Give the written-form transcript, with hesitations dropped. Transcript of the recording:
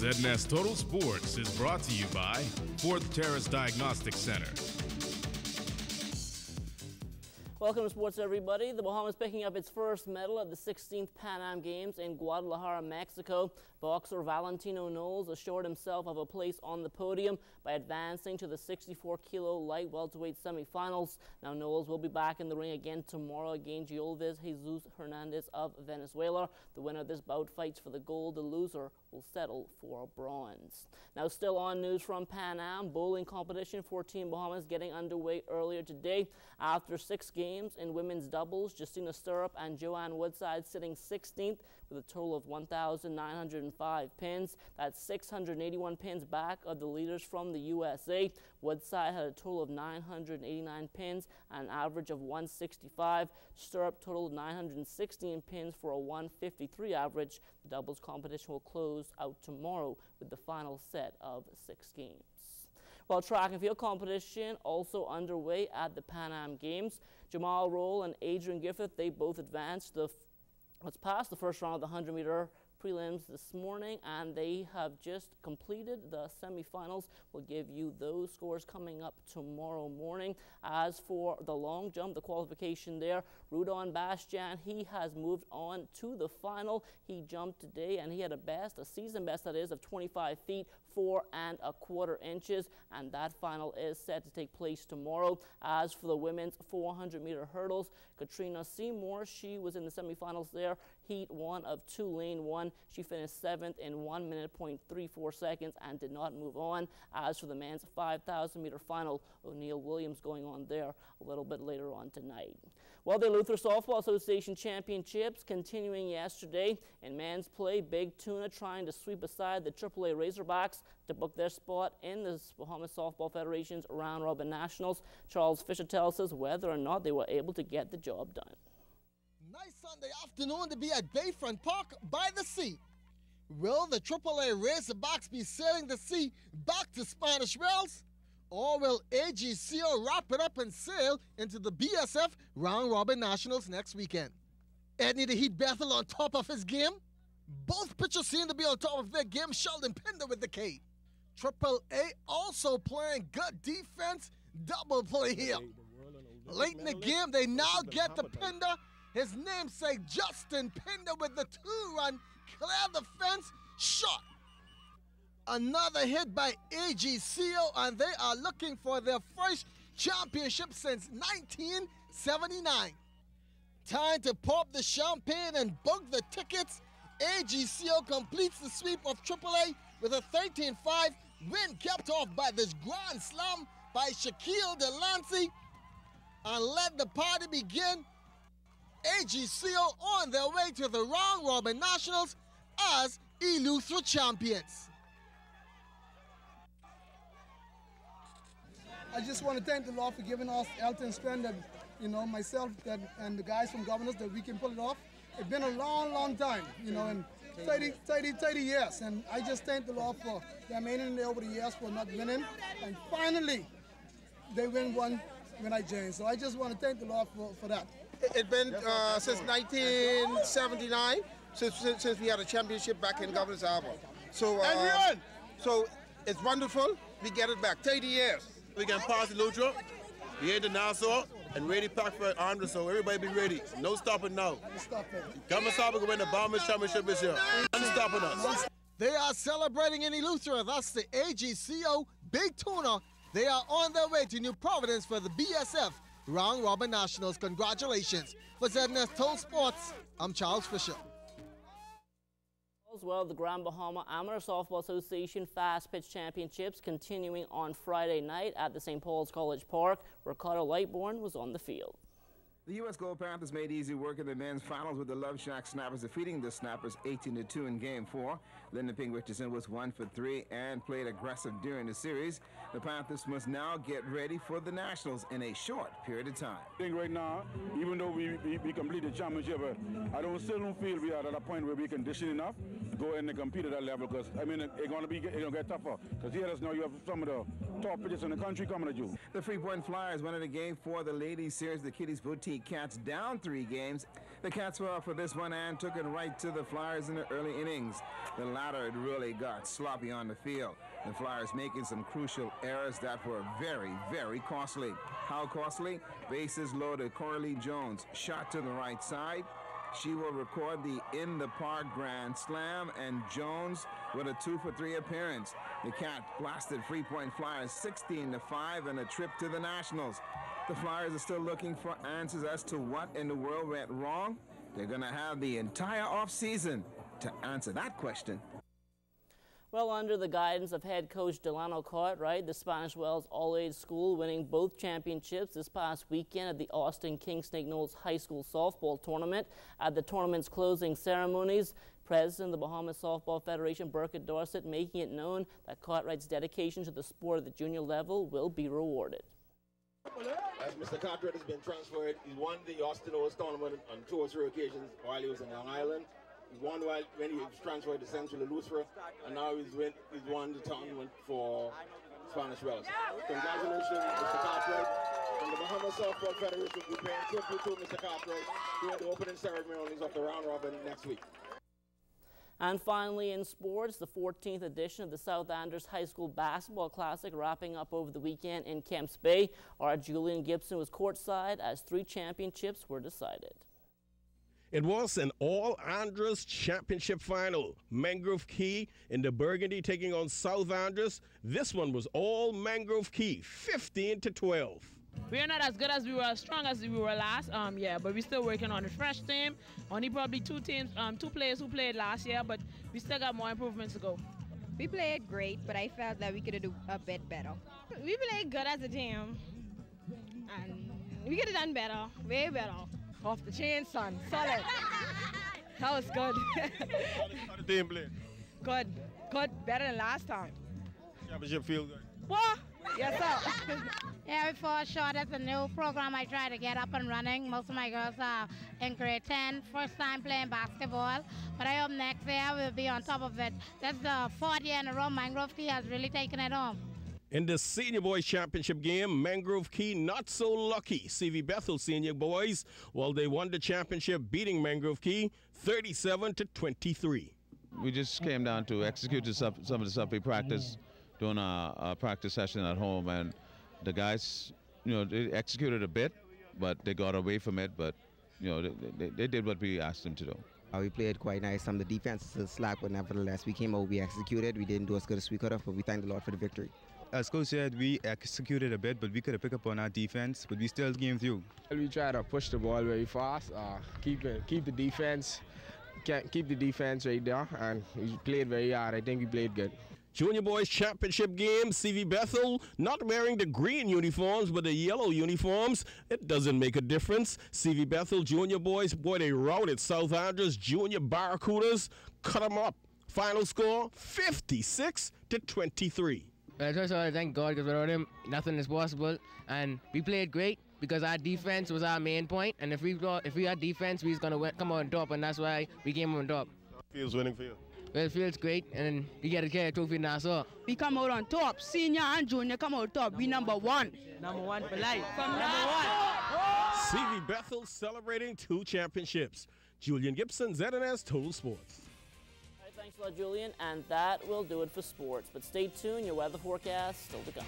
ZNS Total Sports is brought to you by Fourth Terrace Diagnostic Center. Welcome to sports, everybody. The Bahamas picking up its first medal at the 16th Pan Am Games in Guadalajara, Mexico. Boxer Valentino Knowles assured himself of a place on the podium by advancing to the 64-kilo light welterweight semifinals. Now Knowles will be back in the ring again tomorrow against Yolvis Jesus Hernandez of Venezuela. The winner of this bout fights for the gold. The loser will settle for bronze. Now still on news from Pan Am, bowling competition for Team Bahamas getting underway earlier today. After 6 games in women's doubles, Justina Stirrup and Joanne Woodside sitting 16th with a total of 1,905 pins. That's 681 pins back of the leaders from the USA. Woodside had a total of 989 pins and an average of 165. Stirrup totaled 916 pins for a 153 average. The doubles competition will close out tomorrow with the final set of 6 games. While track and field competition also underway at the Pan Am Games, Jamal Roll and Adrian Griffith, they both advanced past the first round of the 100-meter prelims this morning, and they have just completed the semifinals. We'll give you those scores coming up tomorrow morning. As for the long jump, the qualification there, Rudon Bastian, he has moved on to the final. He jumped today and he had a season best that is, of 25 feet 4 1/4 inches, and that final is set to take place tomorrow. As for the women's 400-meter hurdles, Katrina Seymour, she was in the semifinals there, heat 1 of 2, lane 1. She finished 7th in 1 minute, 0.34 seconds and did not move on. As for the men's 5,000-meter final, O'Neill Williams going on there a little bit later on tonight. Well, the Luther Softball Association Championships continuing yesterday. In men's play, Big Tuna trying to sweep aside the AAA Razorbacks to book their spot in the Bahamas Softball Federation's Round Robin Nationals. Charles Fisher tells us whether or not they were able to get the job done. Nice Sunday afternoon to be at Bayfront Park by the sea. Will the AAA Razorbacks be sailing the sea back to Spanish Wells? Or will AGCO wrap it up and sail into the B.S.F. Round Robin Nationals next weekend? Edney the Heat Bethel on top of his game? Both pitchers seem to be on top of their game. Sheldon Pinder with the K. AAA also playing good defense. Double play here. Late in the game, they now get to Pinder. His namesake Justin Pinder with the 2-run clear the fence shot. Another hit by AGCO, and they are looking for their first championship since 1979. Time to pop the champagne and book the tickets. AGCO completes the sweep of AAA with a 13-5 win, capped off by this grand slam by Shaquille Delancey, and let the party begin. AGCO on their way to the Round Robin Nationals as Eleuthera champions. I just want to thank the Lord for giving us health and strength that, myself and the guys from Governors, that we can pull it off. It's been a long, long time, and 30 years. And I just thank the Lord for their maintenance over the years for not winning. And finally, they win one when I joined. So I just want to thank the Lord for that. It's been since 1979 since we had a championship back in Governor's Harbor. So it's wonderful. We get it back. 30 years. We can pass the Luther, we head to Nassau, and ready pack for Andre, so everybody be ready. No stopping now. Governor's Harbor will win the Bahamas Championship this year. None stopping us. They are celebrating in Eleuthera. That's the AGCO Big Tuna. They are on their way to New Providence for the B.S.F. Round Robin Nationals. Congratulations. For ZNS Total Sports, I'm Charles Fisher. As well, the Grand Bahama Amateur Softball Association Fast Pitch Championships continuing on Friday night at the St. Paul's College Park, where Carter Lightbourne was on the field. The U.S. Gold Panthers made easy work in the men's finals with the Love Shack Snappers defeating the Snappers 18-2 in Game 4. Lyndon Ping Richardson was 1 for 3 and played aggressive during the series. The Panthers must now get ready for the Nationals in a short period of time. I think right now, even though we completed the championship, I still don't feel we are at a point where we condition enough go in and compete at that level, because, I mean, it's going to get tougher. Because here now you have some of the top pitchers in the country coming at you. The Freepoint Flyers winning the game for the ladies series. The Kitties Boutique Cats down 3 games. The Cats were up for this one and took it right to the Flyers in the early innings. The latter, it really got sloppy on the field. The Flyers making some crucial errors that were very, very costly. How costly? Bases loaded. Coralie Jones shot to the right side. She will record the In the Park Grand Slam, and Jones with a 2-for-3 appearance. The Cat blasted Freepoint Flyers 16-5 and a trip to the Nationals. The Flyers are still looking for answers as to what in the world went wrong. They're going to have the entire offseason to answer that question. Well, under the guidance of head coach Delano Cartwright, the Spanish Wells All-Age School winning both championships this past weekend at the Austin King Snake Knolls High School Softball Tournament. At the tournament's closing ceremonies, President of the Bahamas Softball Federation, Burkett Dorsett, making it known that Cartwright's dedication to the sport at the junior level will be rewarded. As Mr. Cartwright has been transferred, he won the Austin Olds tournament on 2 or 3 occasions while he was in Long Island. He won when he was transferred to Central Lustra, and now he's won the tournament for Spanish Wells. Congratulations, Mr. Cartwright. And the Bahamas Softball Federation will be paying tribute to Mr. Cartwright during the opening ceremonies of the round robin next week. And finally in sports, the 14th edition of the South Andros High School Basketball Classic wrapping up over the weekend in Kemps Bay. Our Julian Gibson was courtside as 3 championships were decided. It was an all-Andros championship final. Mangrove Key in the Burgundy taking on South Andros. This one was all Mangrove Key, 15-12. We're not as good as we were, as strong as we were last year, but we're still working on a fresh team. Only probably 2 players who played last year, but we still got more improvements to go. We played great, but I felt that we could have done a bit better. We played good as a team, and we could have done better, way better. Off the chain, son. Solid. That was good. How the team play? Good. Good. Better than last time. Championship feel good? What? Yes, sir. Yeah, before short, it's a new program I try to get up and running. Most of my girls are in grade 10, first time playing basketball. But I hope next year we'll be on top of it. That's the 4th year in a row Mangrove Key has really taken it home. In the Senior Boys Championship game, Mangrove Key not so lucky. CV Bethel Senior Boys, well, they won the championship, beating Mangrove Key 37-23. We just came down to execute some of the stuff we practiced during our practice session at home, and the guys, they executed a bit, but they got away from it, but, they did what we asked them to do. We played quite nice. Some of the defense is slack, but nevertheless, we came out, we executed. We didn't do as good as we could have, but we thank the Lord for the victory. As Coach said, we executed a bit, but we could have picked up on our defense, but we still came through. We try to push the ball very fast, keep the defense right there, and we played very hard. I think we played good. Junior Boys Championship game, CV Bethel not wearing the green uniforms but the yellow uniforms. It doesn't make a difference. CV Bethel Junior Boys, boy, they routed South Andros Junior Barracudas, cut them up. Final score, 56-23. First of all, I thank God, because without him, nothing is possible. And we played great because our defense was our main point. And if we had defense, we was going to come on top, and that's why we came on top. Feels winning for you? Well, it feels great, and we get to carry a trophy in Nassau. We come out on top. Senior and junior come out top. We number 1. Number 1 for life. From now on. CV Bethel celebrating 2 championships. Julian Gibson, ZNS Total Sports. Thanks a lot, Julian, and that will do it for sports. But stay tuned, your weather forecast still to come.